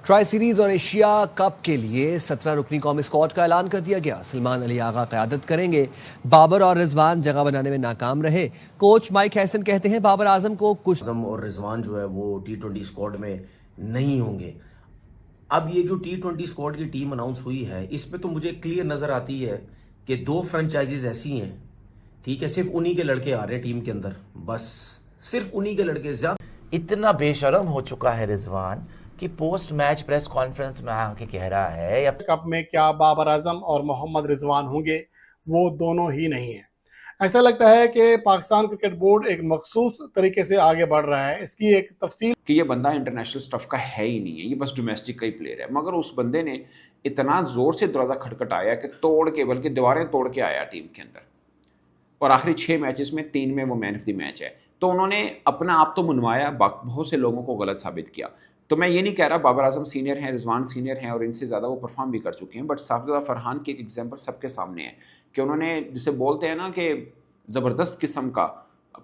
Tri series और Asia cup के लिए 17 रुकनी कौमी स्क्वाड का ऐलान कर दिया गया। सलमान अली आगा क़यादत करेंगे। बाबर और रिजवान जगह बनाने में नाकाम रहे। कोच माइक हैसन कहते हैं बाबर आजम को कुछ आजम और रिजवान जो है वो T20 स्क्वाड में नहीं होंगे। अब ये जो T20 स्क्वाड की टीम अनाउंस हुई है, इसमें तो मुझे क्लियर नजर आती है कि दो फ्रेंचाइजीज ऐसी हैं, ठीक है, सिर्फ उन्हीं के लड़के आ रहे हैं टीम के अंदर, बस सिर्फ उन्हीं के लड़के। ज्यादा इतना बेशरम हो चुका है रिजवान कि पोस्ट मैच प्रेस कॉन्फ्रेंस में आके कह रहा है या कप में क्या बाबर आजम और मोहम्मद रिजवान होंगे, वो दोनों ही नहीं है। ऐसा लगता है कि पाकिस्तान क्रिकेट बोर्ड एक मखसूस तरीके से आगे बढ़ रहा है। इसकी एक तफसील कि ये बंदा इंटरनेशनल स्टफ का है ही नहीं है, ये बस डोमेस्टिक का ही प्लेयर है। मगर उस बंदे ने इतना जोर से दरवाज़ा खटखटाया कि तोड़ के, बल्कि दीवारें तोड़ के आया टीम के अंदर। और आखिरी 6 मैचेस में 3 में वो मैन ऑफ द मैच है। तो उन्होंने अपना आप तो मनवाया, बहुत से लोगों को गलत साबित किया। तो मैं ये नहीं कह रहा बाबर आजम सीनियर हैं, रिजवान सीनियर हैं और इनसे ज़्यादा वो परफॉर्म भी कर चुके हैं, बट साफिज़ा फरहान की एक एग्जांपल सबके सामने है कि उन्होंने, जिसे बोलते हैं ना कि ज़बरदस्त किस्म का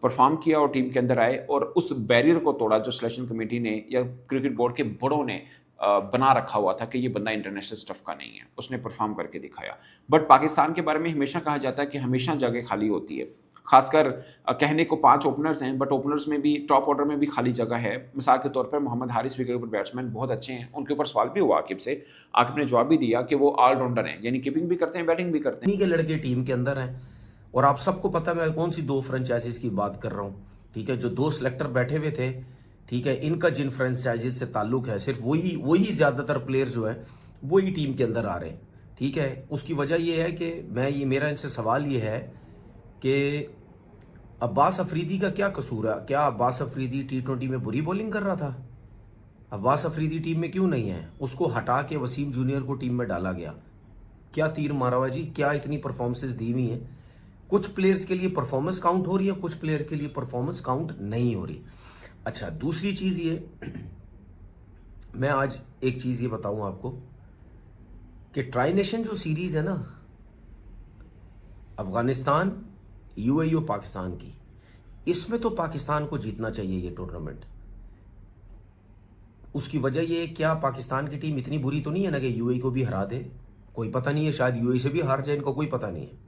परफॉर्म किया और टीम के अंदर आए और उस बैरियर को तोड़ा जो सिलेक्शन कमेटी ने या क्रिकेट बोर्ड के बड़ों ने बना रखा हुआ था कि ये बंदा इंटरनेशनल स्टफ का नहीं है। उसने परफॉर्म करके दिखाया। बट पाकिस्तान के बारे में हमेशा कहा जाता है कि हमेशा जगह खाली होती है। खासकर कहने को 5 ओपनर्स हैं, बट ओपनर्स में भी टॉप ऑर्डर में भी खाली जगह है। मिसाल के तौर पर मोहम्मद हारिस विकेट ऊपर बैट्समैन बहुत अच्छे हैं। उनके ऊपर सवाल भी हुआ आकिब से, आकिब ने जवाब भी दिया कि वो ऑलराउंडर हैं, यानी कीपिंग भी करते हैं, बैटिंग भी करते हैं। उन्हीं के लड़के टीम के अंदर हैं। और आप सबको पता है मैं कौन सी दो फ्रेंचाइजीज की बात कर रहा हूँ, ठीक है। जो 2 सिलेक्टर बैठे हुए थे, ठीक है, इनका जिन फ्रेंचाइजीज से ताल्लुक है, सिर्फ वही ज्यादातर प्लेयर जो है वही टीम के अंदर आ रहे हैं, ठीक है। उसकी वजह यह है कि मेरा इनसे सवाल ये है कि अब्बास अफरीदी का क्या कसूर है? क्या अब्बास अफरीदी T20 में बुरी बॉलिंग कर रहा था? अब्बास अफरीदी टीम में क्यों नहीं है? उसको हटा के वसीम जूनियर को टीम में डाला गया। क्या तीर मारा हुआ जी? क्या इतनी परफॉर्मेंसेस दी हुई हैं? कुछ प्लेयर्स के लिए परफॉर्मेंस काउंट हो रही है, कुछ प्लेयर के लिए परफॉर्मेंस काउंट नहीं हो रही। अच्छा, दूसरी चीज ये, मैं आज एक चीज ये बताऊं आपको कि ट्राई नेशन जो सीरीज है ना, अफगानिस्तान, UAE और पाकिस्तान की, इसमें तो पाकिस्तान को जीतना चाहिए ये टूर्नामेंट। उसकी वजह ये, क्या पाकिस्तान की टीम इतनी बुरी तो नहीं है ना कि UAE को भी हरा दे? कोई पता नहीं है, शायद UAE से भी हार जाए, इनको कोई पता नहीं है।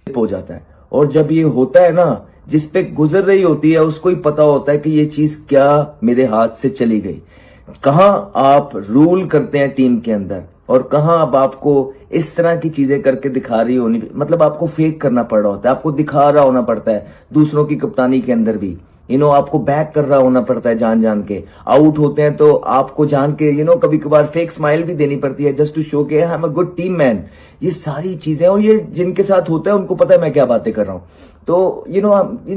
हो जाता है और जब ये होता है ना, जिस पे गुजर रही होती है उसको ही पता होता है कि ये चीज क्या मेरे हाथ से चली गई। कहां आप रूल करते हैं टीम के अंदर और कहां अब आपको इस तरह की चीजें करके दिखा रही होनी, मतलब आपको फेक करना पड़ रहा होता है, आपको दिखा रहा होना पड़ता है। दूसरों की कप्तानी के अंदर भी आपको बैक कर रहा होना पड़ता है जान जान के। आउट होते हैं तो आपको जान के कभी कभार फेक स्माइल भी देनी पड़ती है जस्ट टू शो के I am a good team man. ये सारी चीजें, और ये जिनके साथ होता है उनको पता है मैं क्या बातें कर रहा हूं। तो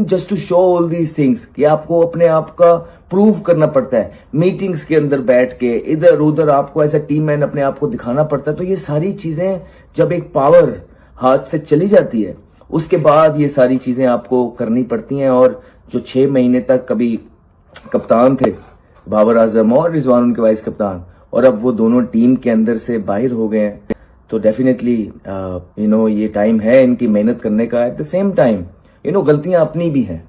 just to show all these things कि आपको अपने आप का प्रूव करना पड़ता है। मीटिंग्स के अंदर बैठ के इधर उधर आपको ऐसा टीम मैन अपने आप को दिखाना पड़ता है। तो ये सारी चीजें जब एक पावर हाथ से चली जाती है, उसके बाद ये सारी चीजें आपको करनी पड़ती हैं। और जो 6 महीने तक कभी कप्तान थे बाबर आजम और रिजवान उनके वाइस कप्तान, और अब वो दोनों टीम के अंदर से बाहर हो गए हैं, तो डेफिनेटली ये टाइम है इनकी मेहनत करने का। एट द सेम टाइम गलतियां अपनी भी हैं।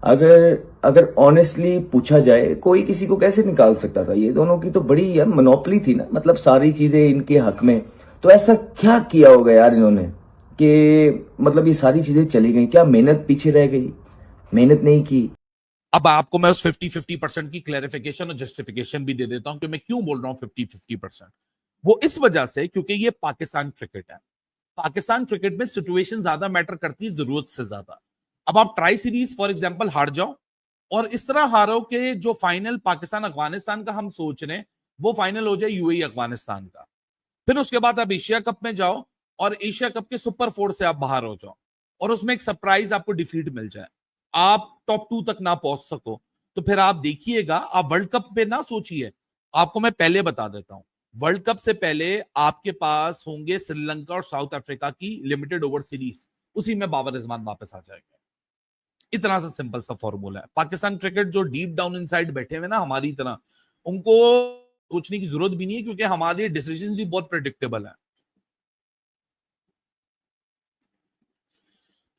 अगर ऑनेस्टली पूछा जाए, कोई किसी को कैसे निकाल सकता था? ये दोनों की तो बड़ी यार मोनोपोली थी ना, मतलब सारी चीजें इनके हक में। तो ऐसा क्या किया होगा यार इन्होंने कि मतलब ये सारी चीजें चली गई? क्या मेहनत पीछे रह गई? मेहनत नहीं की। अब आपको मैं उस 50-50% की क्लैरिफिकेशन और जस्टिफिकेशन भी दे देता हूं कि मैं क्यों बोल रहा हूं 50-50%। वो इस वजह से क्योंकि ये पाकिस्तान क्रिकेट है। पाकिस्तान क्रिकेट में सिचुएशन ज्यादा मैटर करती है जरूरत से ज्यादा। अब आप ट्राई सीरीज फॉर एग्जांपल हार जाओ और इस तरह हारो कि जो फाइनल पाकिस्तान अफगानिस्तान का हम सोच रहे हैं वो फाइनल हो जाए UAE अफगानिस्तान का। फिर उसके बाद आप एशिया कप में जाओ और एशिया कप के सुपर 4 से आप बाहर हो जाओ और उसमें एक सरप्राइज आपको डिफीट मिल जाए, आप टॉप 2 तक ना पहुंच सको, तो फिर आप देखिएगा, आप वर्ल्ड कप पे ना सोचिए। आपको मैं पहले बता देता हूं, वर्ल्ड कप से पहले आपके पास होंगे श्रीलंका और साउथ अफ्रीका की लिमिटेड ओवर सीरीज, उसी में बाबर रिजवान वापस आ जाएंगे। इतना सा सिंपल सा फॉर्मूला है। पाकिस्तान क्रिकेट जो डीप डाउन इनसाइड बैठे हुए ना हमारी तरह, उनको सोचने की जरूरत भी नहीं है क्योंकि हमारे डिसीजन भी बहुत प्रेडिक्टेबल है।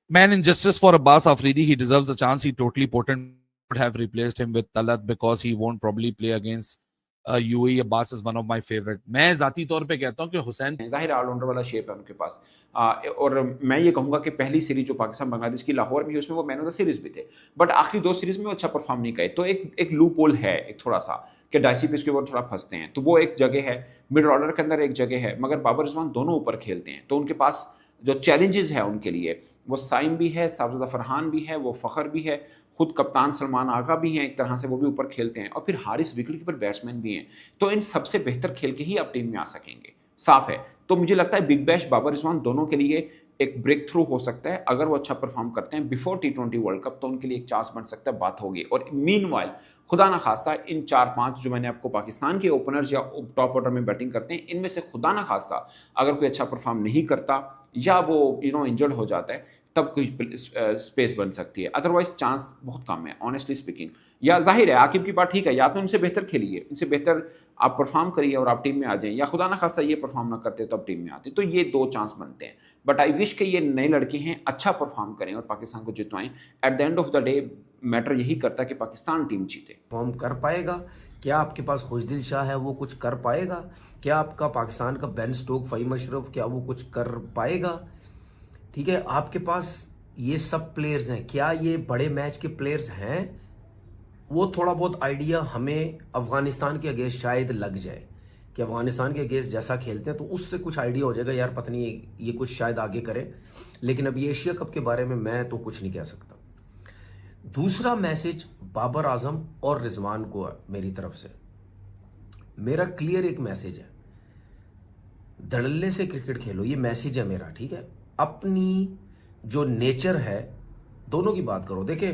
Man, injustice for Abbas Afridi. He deserves a chance. He totally potent would have replaced him with Talat because he won't probably play against UAE Abbas is one of my favourite. मैं जाती तौर पे कहता हूं कि हुसैन जाहिर allrounder वाला shape है उनके पास। और मैं ये कहूंगा कि पहली सीरीज जो पाकिस्तान बांग्लादेश की लाहौर में हुई उसमें वो मैन ऑफ द सीरीज भी थे, बट आखिरी 2 सीरीज में वो अच्छा परफॉर्म नहीं करे। तो एक लूप होल है एक थोड़ा सा कि डाइसी पिच के ऊपर थोड़ा फंसते हैं, तो वो एक जगह है। मिड ऑर्डर के अंदर एक जगह है, मगर बाबर रिजवान दोनों ऊपर खेलते हैं, तो उनके पास जो चैलेंजेस है उनके लिए, वो साइम भी है, साफजदा फरहान भी है, वो फ़खर भी है, खुद कप्तान सलमान आगा भी हैं एक तरह से, वो भी ऊपर खेलते हैं, और फिर हारिस विकेट कीपर बैट्समैन भी हैं। तो इन सबसे बेहतर खेल के ही आप टीम में आ सकेंगे, साफ है। तो मुझे लगता है बिग बैश बाबर रिजवान दोनों के लिए एक ब्रेक थ्रू हो सकता है। अगर वो अच्छा परफॉर्म करते हैं बिफोर T20 वर्ल्ड कप, तो उनके लिए एक चांस बन सकता है, बात होगी। और मीनवाइल खुदा ना खास्ता इन 4-5 जो मैंने आपको पाकिस्तान के ओपनर्स या टॉप ऑर्डर में बैटिंग करते हैं, इनमें से खुदा ना खास्ता अगर कोई अच्छा परफॉर्म नहीं करता या वो इंजर्ड हो जाता है, तब कोई स्पेस बन सकती है। अदरवाइज चांस बहुत कम है ऑनेस्टली स्पीकिंग। या जाहिर है आकिब की बात ठीक है, या तो इनसे बेहतर खेलिए, इनसे बेहतर आप परफॉर्म करिए और आप टीम में आ जाएं, या खुदा ना खास्ता ये परफॉर्म ना करते तो आप टीम में आते। तो ये 2 चांस बनते हैं। बट आई विश कि ये नए लड़के हैं, अच्छा परफॉर्म करें और पाकिस्तान को जितवाएं। At the end of the day matter यही करता है कि पाकिस्तान टीम जीते। फॉर्म कर पाएगा? क्या आपके पास खुशदिल शाह है, वो कुछ कर पाएगा? क्या आपका पाकिस्तान का बेन स्टोक, फ़हीम अशरफ, क्या वो कुछ कर पाएगा? ठीक है, आपके पास ये सब प्लेयर्स हैं, क्या ये बड़े मैच के प्लेयर्स हैं? वो थोड़ा बहुत आइडिया हमें अफगानिस्तान के अगेंस्ट शायद लग जाए कि अफगानिस्तान के अगेंस्ट जैसा खेलते हैं, तो उससे कुछ आइडिया हो जाएगा, यार पता नहीं ये कुछ शायद आगे करे। लेकिन अभी एशिया कप के बारे में मैं तो कुछ नहीं कह सकता। दूसरा मैसेज बाबर आजम और रिजवान को है मेरी तरफ से। मेरा क्लियर एक मैसेज है, धड़ल्ले से क्रिकेट खेलो, ये मैसेज है मेरा, ठीक है। अपनी जो नेचर है, दोनों की बात करो। देखे,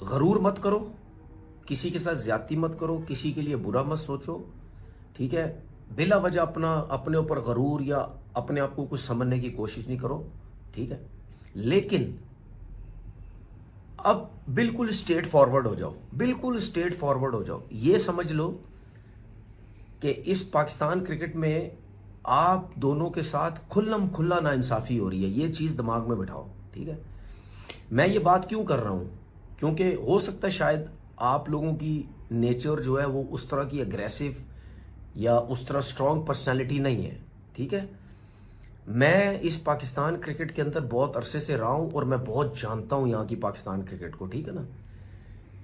गरूर मत करो, किसी के साथ ज्यादती मत करो, किसी के लिए बुरा मत सोचो, ठीक है। बिला वजह अपने ऊपर गरूर या अपने आप को कुछ समझने की कोशिश नहीं करो, ठीक है। लेकिन अब बिल्कुल स्ट्रेट फॉरवर्ड हो जाओ, बिल्कुल स्ट्रेट फॉरवर्ड हो जाओ। ये समझ लो कि इस पाकिस्तान क्रिकेट में आप दोनों के साथ खुल्लम खुल्ला नाइंसाफी हो रही है, ये चीज़ दिमाग में बिठाओ, ठीक है। मैं ये बात क्यों कर रहा हूँ, क्योंकि हो सकता है शायद आप लोगों की नेचर जो है वो उस तरह की एग्रेसिव या उस तरह स्ट्रॉन्ग पर्सनालिटी नहीं है, ठीक है। मैं इस पाकिस्तान क्रिकेट के अंदर बहुत अरसे से रहा हूँ और मैं बहुत जानता हूँ यहाँ की पाकिस्तान क्रिकेट को, ठीक है ना।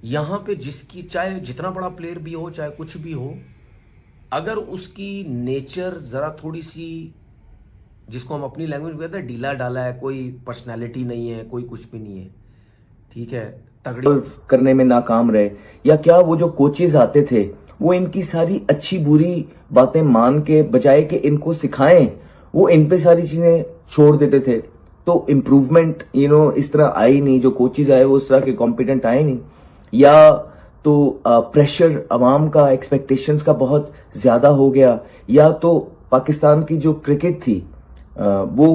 यहाँ पे जिसकी चाहे जितना बड़ा प्लेयर भी हो, चाहे कुछ भी हो, अगर उसकी नेचर ज़रा थोड़ी सी, जिसको हम अपनी लैंग्वेज में कहते हैं ढीला डाला है, कोई पर्सनैलिटी नहीं है, कोई कुछ भी नहीं है, ठीक है, तगड़ी करने में नाकाम रहे, या क्या वो जो कोचेज आते थे वो इनकी सारी अच्छी बुरी बातें मान के बजाय कि इनको सिखाएं, वो इन पे सारी चीजें छोड़ देते थे। तो इम्प्रूवमेंट इस तरह आई नहीं, जो कोचेज आए वो उस तरह के कॉम्पिटेंट आए नहीं, या तो प्रेशर अवाम का, एक्सपेक्टेशंस का बहुत ज्यादा हो गया, या तो पाकिस्तान की जो क्रिकेट थी वो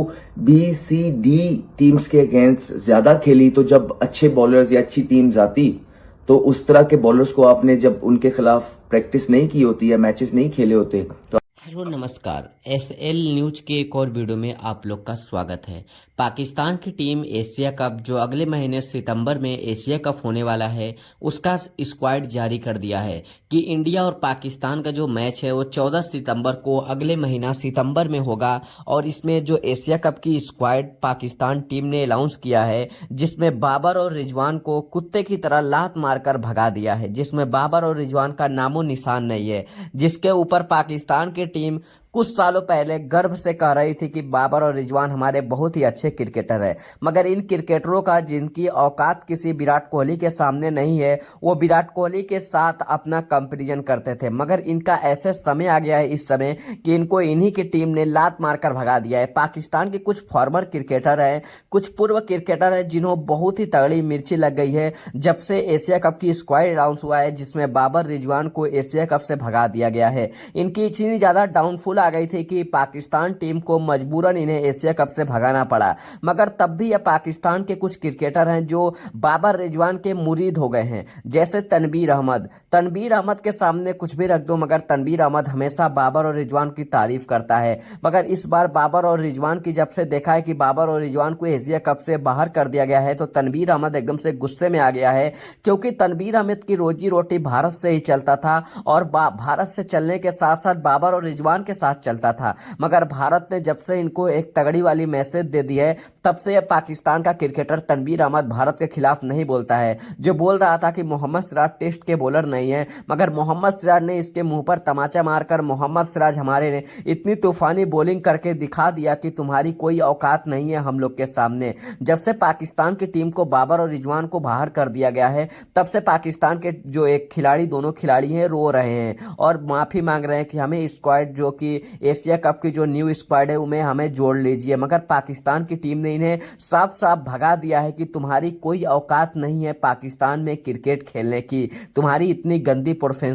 BCD टीम्स के अगेंस्ट ज्यादा खेली। तो जब अच्छे बॉलर्स या अच्छी टीम्स आती तो उस तरह के बॉलर्स को आपने जब उनके खिलाफ प्रैक्टिस नहीं की होती या मैचेस नहीं खेले होते तो हेलो नमस्कार, SL न्यूज के एक और वीडियो में आप लोग का स्वागत है। पाकिस्तान की टीम एशिया कप जो अगले महीने सितंबर में एशिया कप होने वाला है, उसका स्क्वाड जारी कर दिया है कि इंडिया और पाकिस्तान का जो मैच है वो 14 सितंबर को अगले महीना सितंबर में होगा। और इसमें जो एशिया कप की स्क्वाड पाकिस्तान टीम ने अनाउंस किया है, जिसमें बाबर और रिजवान को कुत्ते की तरह लात मारकर भगा दिया है, जिसमें बाबर और रिजवान का नामो निशान नहीं है, जिसके ऊपर पाकिस्तान की टीम कुछ सालों पहले गर्व से कह रही थी कि बाबर और रिजवान हमारे बहुत ही अच्छे क्रिकेटर हैं। मगर इन क्रिकेटरों का जिनकी औकात किसी विराट कोहली के सामने नहीं है, वो विराट कोहली के साथ अपना कंपैरिजन करते थे। मगर इनका ऐसे समय आ गया है इस समय कि इनको इन्हीं की टीम ने लात मारकर भगा दिया है। पाकिस्तान के कुछ फॉर्मर क्रिकेटर हैं, कुछ पूर्व क्रिकेटर हैं, जिन्हों बहुत ही तगड़ी मिर्ची लग गई है जब से एशिया कप की स्क्वाड अनाउंस हुआ है, जिसमें बाबर रिजवान को एशिया कप से भगा दिया गया है। इनकी इतनी ज़्यादा डाउनफॉल आ गई थी कि पाकिस्तान टीम को मजबूरन इन्हें एशिया कप से भगाना पड़ा, मगर तब भी ये पाकिस्तान के कुछ क्रिकेटर हैं जो बाबर रिजवान के मुरीद हो गए हैं, जैसे तनवीर अहमद के सामने कुछ भी रख दो, मगर तनवीर अहमद हमेशा बाबर और रिजवान की तारीफ करता है। मगर इस बार बाबर और रिजवान की जब से देखा है कि बाबर और रिजवान को एशिया कप से बाहर कर दिया गया है, तो तनवीर अहमद एकदम से गुस्से में आ गया है, क्योंकि तनवीर अहमद की रोजी रोटी भारत से ही चलता था और भारत से चलने के साथ साथ बाबर और रिजवान के साथ चलता था। मगर भारत ने जब से इनको एक तगड़ी वाली मैसेज दे दी है, तब से पाकिस्तान का क्रिकेटर तनवीर अहमद भारत के खिलाफ नहीं बोलता है। जो बोल रहा था कि मोहम्मद सिराज टेस्ट के बॉलर नहीं है, मगर मोहम्मद सिराज ने इसके मुंह पर तमाचा मारकर मोहम्मद सिराज हमारे ने इतनी तूफानी बॉलिंग करके दिखा दिया कि तुम्हारी कोई औकात नहीं है हम लोग के सामने। जब से पाकिस्तान की टीम को बाबर और रिजवान को बाहर कर दिया गया है, तब से पाकिस्तान के जो एक खिलाड़ी, दोनों खिलाड़ी हैं, रो रहे हैं और माफी मांग रहे हैं कि हमें स्क्वाड जो कि एशिया कप की जो न्यू स्क्वाड है उनमें हमें जोड़ लीजिए। मगर पाकिस्तान की टीम ने इन्हें साफ साफ भगा दिया है कि तुम्हारी कोई औकात नहीं है पाकिस्तान में क्रिकेट खेलने की, तुम्हारी इतनी गंदी परफॉर्मेंस